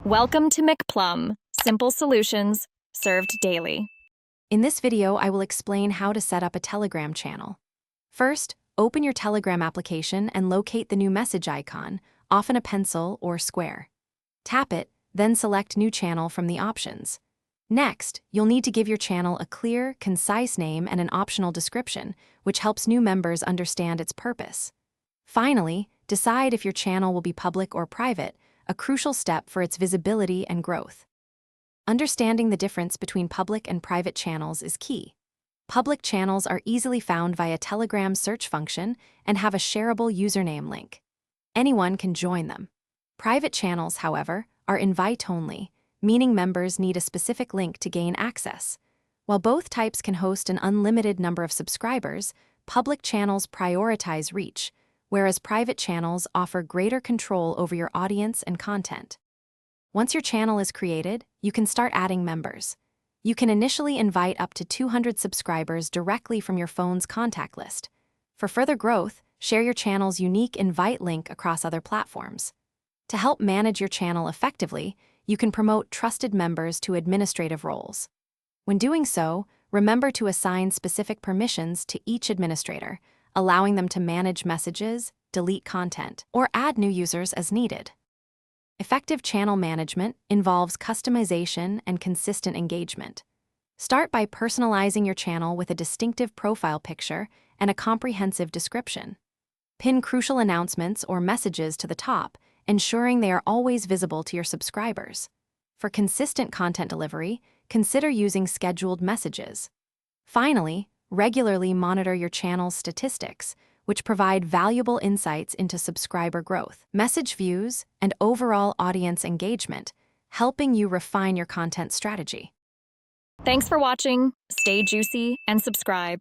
Welcome to McPlum, simple solutions served daily. In this video, I will explain how to set up a Telegram channel. First, open your Telegram application and locate the new message icon, often a pencil or square. Tap it, then select New Channel from the options. Next, you'll need to give your channel a clear, concise name and an optional description, which helps new members understand its purpose. Finally, decide if your channel will be public or private, a crucial step for its visibility and growth. Understanding the difference between public and private channels is key. Public channels are easily found via Telegram's search function and have a shareable username link. Anyone can join them. Private channels, however, are invite-only, meaning members need a specific link to gain access. While both types can host an unlimited number of subscribers, public channels prioritize reach, whereas private channels offer greater control over your audience and content. Once your channel is created, you can start adding members. You can initially invite up to 200 subscribers directly from your phone's contact list. For further growth, share your channel's unique invite link across other platforms. To help manage your channel effectively, you can promote trusted members to administrative roles. When doing so, remember to assign specific permissions to each administrator, allowing them to manage messages, delete content, or add new users as needed. Effective channel management involves customization and consistent engagement. Start by personalizing your channel with a distinctive profile picture and a comprehensive description. Pin crucial announcements or messages to the top, ensuring they are always visible to your subscribers. For consistent content delivery, consider using scheduled messages. Finally, regularly monitor your channel's statistics, which provide valuable insights into subscriber growth, message views, and overall audience engagement, helping you refine your content strategy. Thanks for watching. Stay juicy and subscribe.